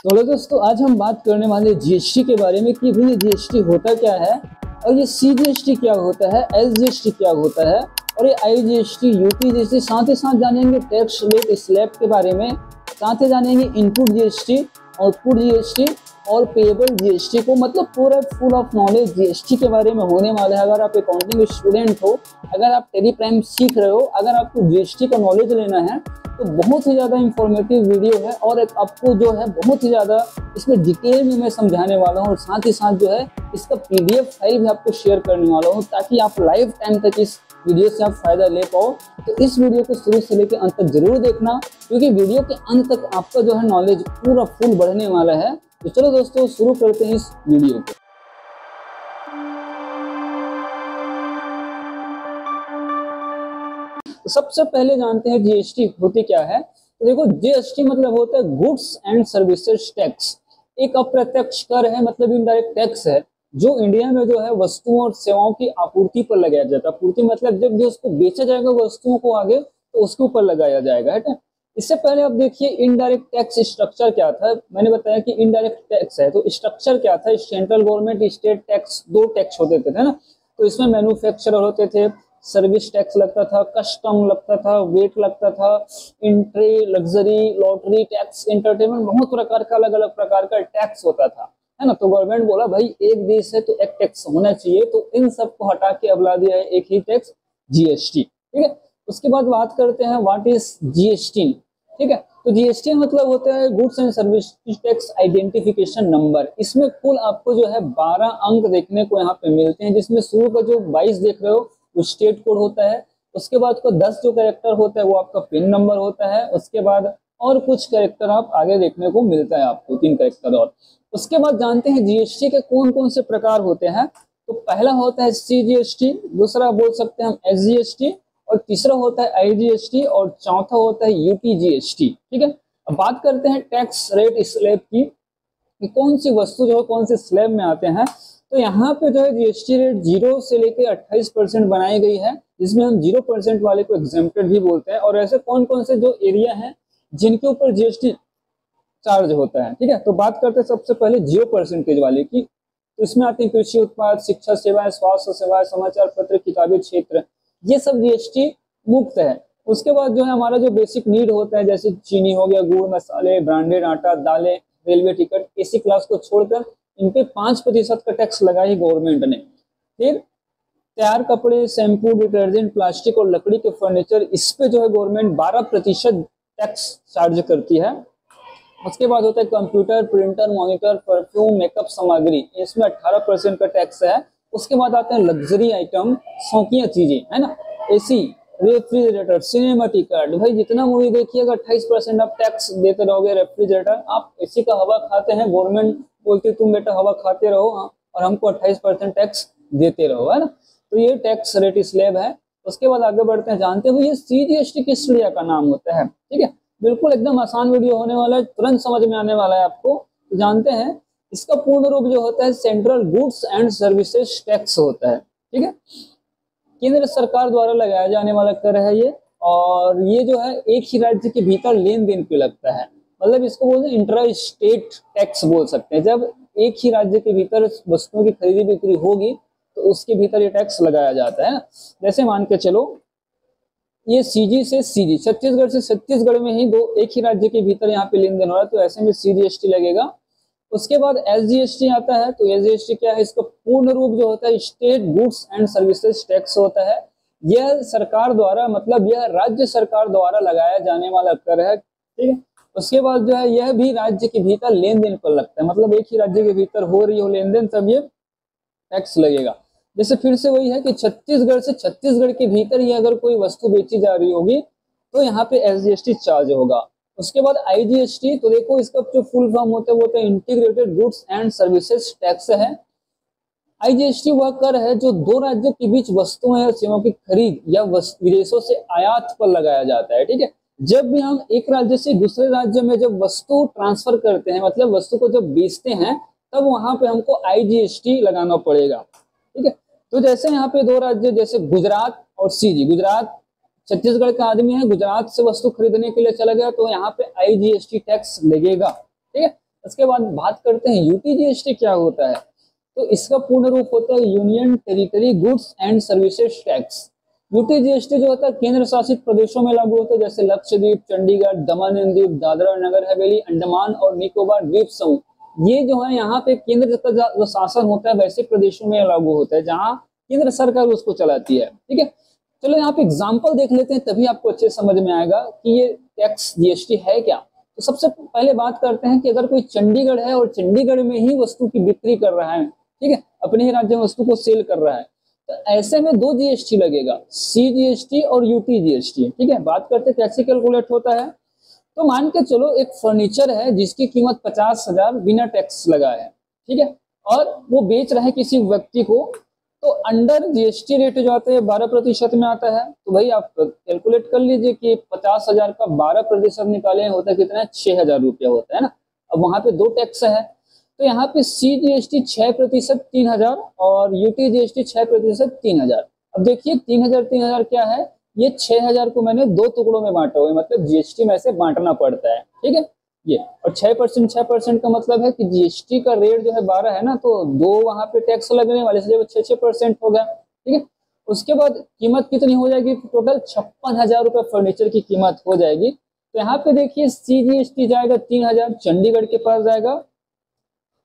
तो दोस्तों आज हम बात करने वाले जीएसटी के बारे में कि भाई जीएसटी होता क्या है और ये सीजीएसटी क्या होता है, एसजीएसटी क्या होता है और ये आईजीएसटी, यूटीजीएसटी, साथ ही साथ जानेंगे टैक्स रेट स्लैब के बारे में, साथ ही जानेंगे इनपुट जीएसटी, आउटपुट जीएसटी और पेएबल जीएसटी को, मतलब पूरा फुल ऑफ नॉलेज जीएसटी के बारे में होने वाला है। अगर आप अकाउंटिंग स्टूडेंट हो, अगर आप टैली प्राइम सीख रहे हो, अगर आपको जीएसटी का नॉलेज लेना है तो बहुत ही ज़्यादा इंफॉर्मेटिव वीडियो है और आपको जो है बहुत ही ज़्यादा इसमें डिटेल में मैं समझाने वाला हूँ और साथ ही साथ जो है इसका पीडीएफ फाइल भी आपको शेयर करने वाला हूँ ताकि आप लाइफ टाइम तक इस वीडियो से आप फायदा ले पाओ। तो इस वीडियो को शुरू से लेकर अंत तक जरूर देखना, क्योंकि वीडियो के अंत तक आपका जो है नॉलेज पूरा फुल बढ़ने वाला है। तो चलो दोस्तों शुरू करते हैं इस वीडियो को। तो सबसे पहले जानते हैं जीएसटी होती क्या है। तो देखो, जीएसटी मतलब होता है गुड्स एंड सर्विसेज टैक्स। एक अप्रत्यक्ष कर है, मतलब इनडायरेक्ट टैक्स है जो इंडिया में जो है वस्तुओं और सेवाओं की आपूर्ति पर लगाया जाता है। आपूर्ति मतलब जब जो उसको बेचा जाएगा वस्तुओं को आगे तो उसके ऊपर लगाया जाएगा, है ना। इससे पहले आप देखिए इनडायरेक्ट टैक्स स्ट्रक्चर क्या था। मैंने बताया कि इनडायरेक्ट टैक्स है तो स्ट्रक्चर क्या था। सेंट्रल गवर्नमेंट, स्टेट टैक्स, दो टैक्स होते थे ना। तो इसमें मैन्युफैक्चरर होते थे, सर्विस टैक्स लगता था, कस्टम लगता था, वेट लगता था, entry, luxury, lottery tax, entertainment, बहुत प्रकार का अलग अलग प्रकार का टैक्स होता था, है ना। तो गवर्नमेंट बोला भाई एक देश है तो एक टैक्स होना चाहिए, तो इन सबको हटा के अब ला दिया है एक ही टैक्स, जीएसटी। ठीक है, उसके बाद बात करते हैं व्हाट इज जीएसटी। ठीक है, तो जीएसटी मतलब होता है goods and service tax identification number. इसमें कुल आपको जो है 12 अंक देखने को यहाँ पे मिलते हैं, जिसमें शुरू का जो 22 देख रहे हो वो स्टेट कोड होता है। उसके बाद को 10 जो कैरेक्टर होता है वो आपका पिन नंबर होता है। उसके बाद और कुछ कैरेक्टर आप आगे देखने को मिलता है आपको, 3 कैरेक्टर और। उसके बाद जानते हैं जीएसटी के कौन कौन से प्रकार होते हैं। तो पहला होता है सीजीएसटी, दूसरा बोल सकते हैं हम एसजीएसटी, और तीसरा होता है आईजीएसटी, और चौथा होता है यूटीजीएसटी। ठीक है, अब बात करते हैं टैक्स रेट स्लैब की कि कौन सी वस्तु जो है कौन से स्लैब में आते हैं। तो यहाँ पे जो है जीएसटी रेट 0 से लेकर 28% बनाई गई है, जिसमें हम 0% वाले को एग्जेम्प्टेड भी बोलते हैं। और ऐसे कौन कौन से जो एरिया हैं जिनके ऊपर जीएसटी चार्ज होता है। ठीक है, तो बात करते हैं सबसे पहले 0% वाले की। तो इसमें आते हैं कृषि उत्पाद, शिक्षा सेवाएं, स्वास्थ्य सेवाएं, समाचार पत्र, किताबी क्षेत्र, ये सब जीएसटी मुक्त है। उसके बाद जो है हमारा जो बेसिक नीड होता है, जैसे चीनी हो गया, गुड़, मसाले, ब्रांडेड आटा, दालें, रेलवे टिकट, एसी क्लास को छोड़कर इन पे 5% का टैक्स लगा ही गवर्नमेंट ने। फिर तैयार कपड़े, शैम्पू, डिटर्जेंट, प्लास्टिक और लकड़ी के फर्नीचर, इस पे जो है गवर्नमेंट 12% टैक्स चार्ज करती है। उसके बाद होता है computer, printer, monitor, perfume, makeup सामग्री, इसमें 18% का टैक्स है। उसके बाद आते हैं लग्जरी आइटम, शौकिया चीजें, है ना, एसी, रेफ्रिजरेटर, सिनेमा टिकट। भाई जितना मूवी देखिएगा 28% आप टैक्स देते रहोगे। रेफ्रिजरेटर, आप एसी का हवा खाते हैं, गवर्नमेंट बोलती तुम बेटा हवा खाते रहो और हमको 28% टैक्स देते रहो, है ना। तो ये टैक्स रेट स्लैब है। उसके बाद आगे बढ़ते हैं, जानते हो ये सीजीएसटी किस क्रिया का नाम होता है। ठीक है, बिल्कुल एकदम आसान वीडियो होने वाला है, तुरंत समझ में आने वाला है आपको। तो जानते हैं इसका पूर्ण रूप जो होता है central goods and services tax होता है। ठीक है, केंद्र सरकार द्वारा लगाया जाने वाला कर है ये, और ये जो है एक ही राज्य के भीतर लेन देन पे लगता है। मतलब इसको बोलते हैं इंट्रा स्टेट टैक्स बोल सकते हैं। जब एक ही राज्य के भीतर वस्तुओं की खरीदी बिक्री होगी तो उसके भीतर ये टैक्स लगाया जाता है। जैसे मान के चलो ये सीजी से सीजी, छत्तीसगढ़ से छत्तीसगढ़ में ही दो एक ही राज्य के भीतर यहाँ पे लेन देन हो रहा है, तो ऐसे में सीजीएसटी लगेगा। उसके बाद एसजीएसटी आता है। तो एसजीएसटी क्या है, इसका पूर्ण रूप जो होता है state goods and services tax होता है। यह सरकार द्वारा, मतलब यह राज्य सरकार द्वारा लगाया जाने वाला कर है। ठीक है, उसके बाद जो है यह भी राज्य के भीतर लेन देन पर लगता है, मतलब एक ही राज्य के भीतर हो रही हो लेन देन तब ये टैक्स लगेगा। जैसे फिर से वही है कि छत्तीसगढ़ से छत्तीसगढ़ के भीतर ही अगर कोई वस्तु बेची जा रही होगी तो यहाँ पे एसजीएसटी चार्ज होगा। उसके बाद आईजीएसटी, तो देखो इसका जो फुल फॉर्म होता है वो होता है integrated goods and services tax है। आईजीएसटी वह कर है जो दो राज्यों के बीच वस्तुओं या सेवाओं की खरीद या विदेशों से आयात पर लगाया जाता है। ठीक है, जब भी हम एक राज्य से दूसरे राज्य में जब वस्तु ट्रांसफर करते हैं, मतलब वस्तु को जब बेचते हैं, तब वहां पे हमको आईजीएसटी लगाना पड़ेगा। ठीक है, तो जैसे यहाँ पे दो राज्य, जैसे गुजरात और सीजी, गुजरात छत्तीसगढ़ का आदमी है, गुजरात से वस्तु खरीदने के लिए चला गया तो यहाँ पे आईजीएसटी टैक्स लगेगा। ठीक है, उसके बाद बात करते हैं यूटी जीएसटी क्या होता है। तो इसका पूर्ण रूप होता है union territory goods and services tax. UT GST जो होता है केंद्र शासित प्रदेशों में लागू होता है, जैसे लक्षद्वीप, चंडीगढ़, दमन एंड दीव, दादरा नगर हवेली, अंडमान और निकोबार द्वीप समूह, ये जो है यहाँ पे केंद्र का जो शासन होता है वैसे प्रदेशों में लागू होता है जहाँ केंद्र सरकार उसको चलाती है। ठीक है, चलो यहाँ पे एग्जाम्पल देख लेते हैं, तभी आपको अच्छे समझ में आएगा कि ये टैक्स जीएसटी है क्या। तो सबसे पहले बात करते हैं कि अगर कोई चंडीगढ़ है और चंडीगढ़ में ही वस्तु की बिक्री कर रहा है, ठीक है, अपने ही राज्य में वस्तु को सेल कर रहा है, तो ऐसे में दो जीएसटी लगेगा, सीजीएसटी और यूटी जीएसटी। ठीक है, बात करते कैसे कैलकुलेट होता है। तो मान के चलो एक फर्नीचर है जिसकी कीमत 50,000 बिना टैक्स लगा है, ठीक है, और वो बेच रहे हैं किसी व्यक्ति को, तो अंडर जीएसटी रेट जो आता है 12% में आता है। तो भाई आप कैलकुलेट कर लीजिए कि 50,000 का 12% निकाले होता है कितना, 6,000 रुपया होता है ना। अब वहां पे दो टैक्स है, तो यहाँ पे सीजीएसटी 6% 3,000 और यूटी जीएसटी 6% 3,000। अब देखिए 3,000 क्या है, ये 6,000 को मैंने दो टुकड़ों में बांटा हुआ है, मतलब जीएसटी में से बांटना पड़ता है। ठीक है, ये और 6% का मतलब है कि जीएसटी का रेट जो है 12 है ना, तो दो वहां पे टैक्स लगने वाले, इसलिए 6% होगा। ठीक है, उसके बाद कीमत कितनी हो जाएगी, टोटल 56,000 रुपए फर्नीचर की कीमत हो जाएगी। तो यहाँ पे देखिए सीजीएसटी जाएगा 3,000 चंडीगढ़ के पास जाएगा,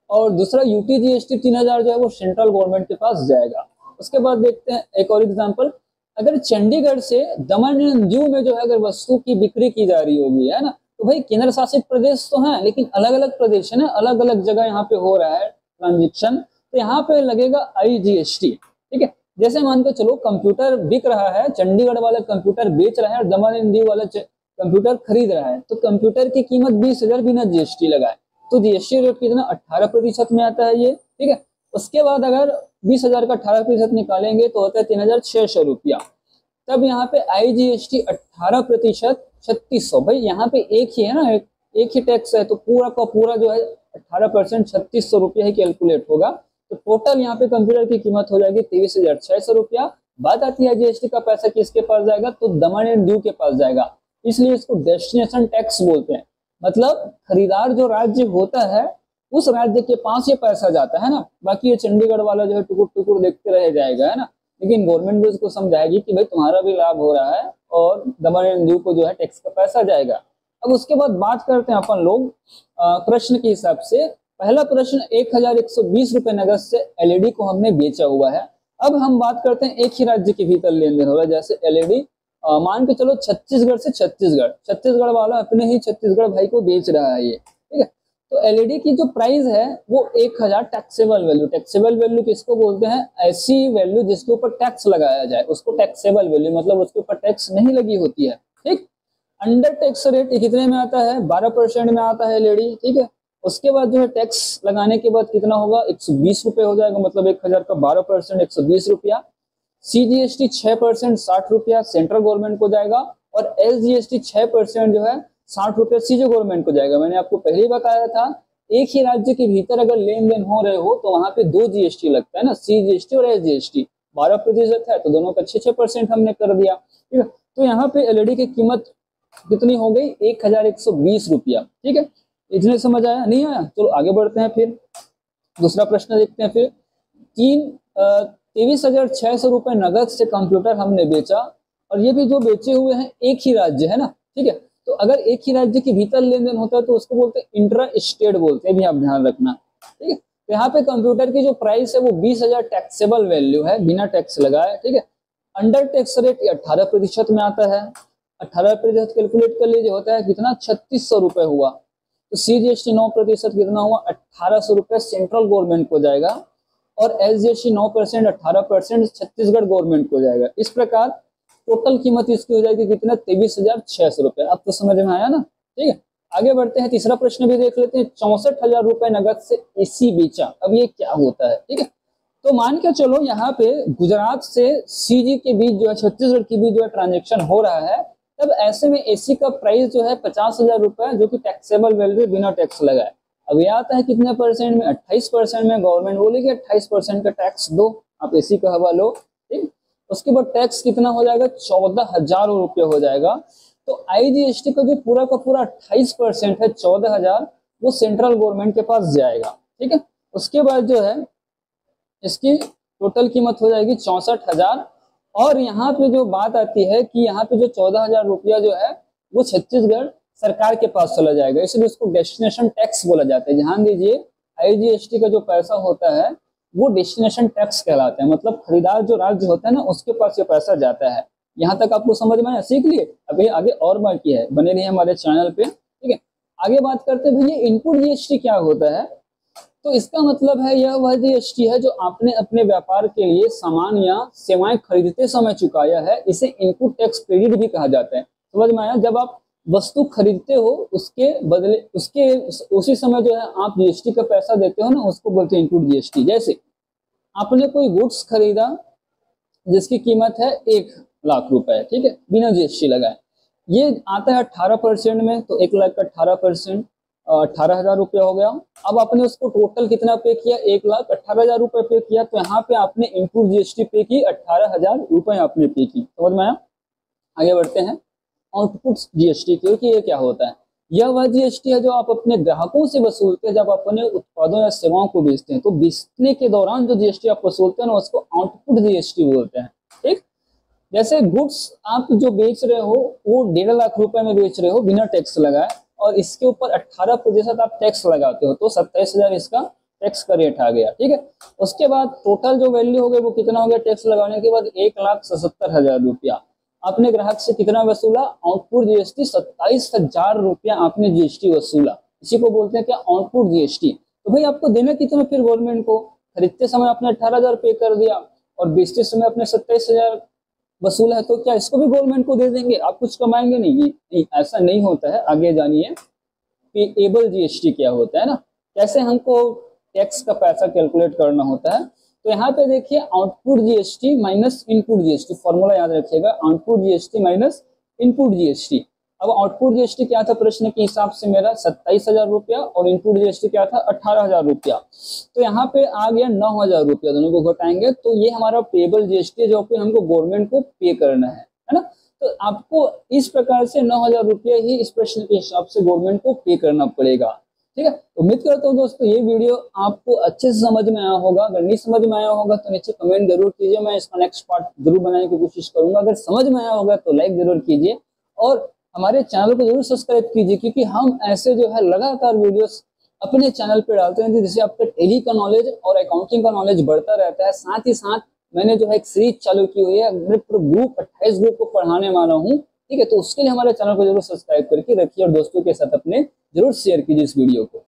और दूसरा यूटी जीएसटी 3,000 जो है वो सेंट्रल गवर्नमेंट के पास जाएगा। उसके बाद देखते हैं एक और एग्जांपल, अगर चंडीगढ़ से दमन एंड दीव में जो है अगर वस्तु की बिक्री की जा रही होगी, है ना, तो भाई केंद्र शासित प्रदेश तो है लेकिन अलग अलग प्रदेश है ना, अलग अलग जगह यहाँ पे हो रहा है ट्रांजेक्शन, तो यहाँ पे लगेगा आईजीएसटी। ठीक है, जैसे मान के चलो कंप्यूटर बिक रहा है, चंडीगढ़ वाला कंप्यूटर बेच रहा है और दमन एंड दीव वाला कंप्यूटर खरीद रहा है, तो कंप्यूटर की कीमत 20,000 बिना जीएसटी लगाए, तो जीएसटी रेट कितना 18% में आता है ये। ठीक है, उसके बाद अगर 20,000 का 18% निकालेंगे तो होता है 3,600 रुपया। तब यहाँ पे आईजीएसटी 18% 3,600। भाई यहाँ पे एक ही है ना, एक ही टैक्स है, तो पूरा का पूरा जो है 18% 3,600 रुपया ही कैलकुलेट होगा। तो टोटल यहाँ पे कंप्यूटर की कीमत हो जाएगी 23,600 रुपया। बात आती है जीएसटी का पैसा किसके पास जाएगा, तो दमन एंड दीव के पास जाएगा, इसलिए इसको डेस्टिनेशन टैक्स बोलते हैं। मतलब खरीदार जो राज्य होता है उस राज्य के पास ये पैसा जाता है ना, बाकी ये चंडीगढ़ वाला जो है टुकुर टुकुर देखते रह जाएगा, है ना। लेकिन गवर्नमेंट भी उसको समझाएगी कि भाई तुम्हारा भी लाभ हो रहा है और दमन एंड दीव को जो है टैक्स का पैसा जाएगा। अब उसके बाद बात करते हैं अपन लोग प्रश्न के हिसाब से। पहला प्रश्न, 1,120 रुपए नगद से एलईडी को हमने बेचा हुआ है। अब हम बात करते हैं एक ही राज्य के भीतर लेन देन हो रहा है, जैसे एलईडी मान के चलो छत्तीसगढ़ से छत्तीसगढ़ वाला अपने ही छत्तीसगढ़ भाई को बेच रहा है ये। ठीक है, तो एलईडी की जो प्राइस है वो 1,000 टैक्सेबल वैल्यू। टैक्सेबल वैल्यू किसको बोलते हैं, ऐसी वैल्यू जिसके ऊपर टैक्स लगाया जाए उसको टैक्सेबल वैल्यू, मतलब उसके ऊपर टैक्स नहीं लगी होती है। ठीक, अंडर टैक्स रेट कितने में आता है, 12% में आता है एलईडी। ठीक है, उसके बाद जो है टैक्स लगाने के बाद कितना होगा, 120 रुपए हो जाएगा, मतलब 1,000 का 12% 120 रुपया। सीजीएसटी 6% 60 रुपया सेंट्रल गवर्नमेंट को जाएगा, और एसजीएसटी 6% जो है 60 रुपया सीजे गवर्नमेंट को जाएगा। मैंने आपको पहले ही बताया था, एक ही राज्य के भीतर अगर लेन देन हो रहे हो तो वहां पे दो जीएसटी लगता है ना, सीजीएसटी और एसजीएसटी। 12% है तो दोनों का 6% हमने कर दिया। ठीक है, तो यहाँ पे एलईडी की कीमत कितनी हो गई, 1,120 रुपया। ठीक है, इतने समझ आया, नहीं आया, चलो आगे बढ़ते हैं। फिर दूसरा प्रश्न देखते हैं। फिर 23,600 रुपए नगद से कंप्यूटर हमने बेचा, और ये भी जो बेचे हुए हैं एक ही राज्य है ना। ठीक है, तो अगर एक ही राज्य के भीतर लेन देन होता है तो उसको बोलते हैं इंट्रा स्टेट बोलते हैं, भी आप ध्यान रखना। ठीक है, तो यहाँ पे कंप्यूटर की जो प्राइस है वो 20,000 टैक्सेबल वैल्यू है, बिना टैक्स लगाए। ठीक है, अंडर टैक्स रेट 18% में आता है। 18% कैलकुलेट कर लीजिए, होता है कितना, 3,600 रुपए हुआ। तो सीजीएसटी 9% कितना हुआ, 1,800 रुपए सेंट्रल गवर्नमेंट को जाएगा, और एसजीएसटी 9% 18% छत्तीसगढ़ गवर्नमेंट को जाएगा। इस प्रकार टोटल कीमत इसकी हो जाएगी कितना, 23,600 रुपए। अब तो समझ में आया ना। ठीक है, आगे बढ़ते हैं, तीसरा प्रश्न भी देख लेते हैं। 64,000 रुपए नगद से एसी बेचा, अब ये क्या होता है। ठीक है, तो मान के चलो यहाँ पे गुजरात से सीजी के बीच जो है, छत्तीसगढ़ के बीच जो है ट्रांजेक्शन हो रहा है, तब ऐसे में एसी का प्राइस जो है 50,000 रुपए, जो कि टैक्सेबल वैल्यू बिना टैक्स लगाए। अब ये आता है कितने परसेंट में, 28% में। गवर्नमेंट बोलेगी 28% का टैक्स दो, आप एसी का हवा लो। ठीक, उसके बाद टैक्स कितना हो जाएगा, 14,000 रुपये हो जाएगा। तो आईजीएसटी का जो पूरा का पूरा 28% है 14,000, वो सेंट्रल गवर्नमेंट के पास जाएगा। ठीक है, उसके बाद जो है इसकी टोटल कीमत हो जाएगी 64,000। और यहाँ पे जो बात आती है कि यहाँ पे जो 14,000 रुपया जो है वो छत्तीसगढ़ सरकार के पास चला जाएगा, इसलिए उसको डेस्टिनेशन टैक्स बोला जाता है। ध्यान दीजिए, IGST का जो पैसा होता है वो डेस्टिनेशन टैक्स कहलाता है, मतलब खरीदार जो राज्य होता है ना उसके पास ये पैसा जाता है। यहाँ तक आपको समझ में आया, सीख लिए। अभी आगे और बाकी है, बने रहिए हमारे चैनल पे। ठीक है, आगे बात करते हैं भैया इनपुट GST क्या होता है। तो इसका मतलब है यह वह GST है जो आपने अपने व्यापार के लिए सामान या सेवाएं खरीदते समय चुकाया है, इसे इनपुट टैक्स क्रेडिट भी कहा जाता है। समझ में आया, जब आप वस्तु खरीदते हो उसके बदले उसी समय जो है आप GST का पैसा देते हो ना, उसको बोलते हैं इनपुट GST। जैसे आपने कोई गुड्स खरीदा जिसकी कीमत है 1,00,000 रुपए, ठीक है, बिना GST लगाए, ये आता है 18% में, तो 1,00,000 का 18%, 18,000 रुपया हो गया। अब आपने उसको टोटल कितना पे किया, 1,18,000 रुपए पे किया, तो यहाँ पे आपने इनपुट GST पे की 18,000 रुपए आपने पे की। समझ में आया। आगे बढ़ते हैं आउटपुट GST, क्योंकि ये क्या होता है, यह वह GST है जो आप अपने ग्राहकों से वसूलते हैं जब अपने उत्पादों या सेवाओं को बेचते हैं। तो बेचने के दौरान जो GST आप वसूलते हैं ना उसको आउटपुट GST बोलते हैं। ठीक, जैसे गुड्स आप जो बेच रहे हो वो 1,50,000 रुपए में बेच रहे हो बिना टैक्स लगाए, और इसके ऊपर 18% आप टैक्स लगाते हो, तो 27,000 इसका टैक्स का रेट आ गया। ठीक है, उसके बाद टोटल जो वैल्यू हो गई वो कितना हो गया, टैक्स लगाने के बाद 1,77,000 रुपया। आपने ग्राहक से कितना वसूला, आउटपुट GST 27,000 रुपया आपने GST वसूला, इसी को बोलते हैं क्या, आउटपुट GST। तो भाई आपको देना कितना फिर गवर्नमेंट को, खरीदते समय आपने 18,000 पे कर दिया और बेचते समय आपने 27,000 वसूला है, तो क्या इसको भी गवर्नमेंट को दे देंगे, आप कुछ कमाएंगे नहीं, ऐसा नहीं होता है। आगे जानिए पेएबल GST क्या होता है ना, कैसे हमको टैक्स का पैसा कैलकुलेट करना होता है। तो यहाँ पे देखिए output GST minus input GST, formula याद रखिएगा, output GST minus input GST। अब आउटपुट GST क्या था प्रश्न के हिसाब से मेरा 27,000 रुपया, और इनपुट GST क्या था 18,000 रुपया। तो यहाँ पे आ गया 9,000 रुपया, दोनों को घटाएंगे तो ये हमारा पेएबल GST है जो कि हमको गवर्नमेंट को पे करना है ना। तो आपको इस प्रकार से 9,000 रुपया ही इस प्रश्न के हिसाब से गवर्नमेंट को पे करना पड़ेगा। ठीक है, उम्मीद करता हूँ दोस्तों ये वीडियो आपको अच्छे से समझ में आया होगा। अगर नहीं समझ में आया होगा तो नीचे कमेंट जरूर कीजिए, मैं इसका नेक्स्ट पार्ट जरूर बनाने की कोशिश करूंगा। अगर समझ में आया होगा तो लाइक जरूर कीजिए और हमारे चैनल को जरूर सब्सक्राइब कीजिए, क्योंकि हम ऐसे जो है लगातार वीडियोस अपने चैनल पे डालते हैं जिससे आपका टैली का नॉलेज और अकाउंटिंग का नॉलेज बढ़ता रहता है। साथ ही साथ मैंने जो है एक सीरीज चालू की हुई है, ग्रुप 28 ग्रुप को पढ़ाने वाला हूँ। ठीक है, तो उसके लिए हमारे चैनल को जरूर सब्सक्राइब करके रखिए और दोस्तों के साथ अपने जरूर शेयर कीजिए इस वीडियो को।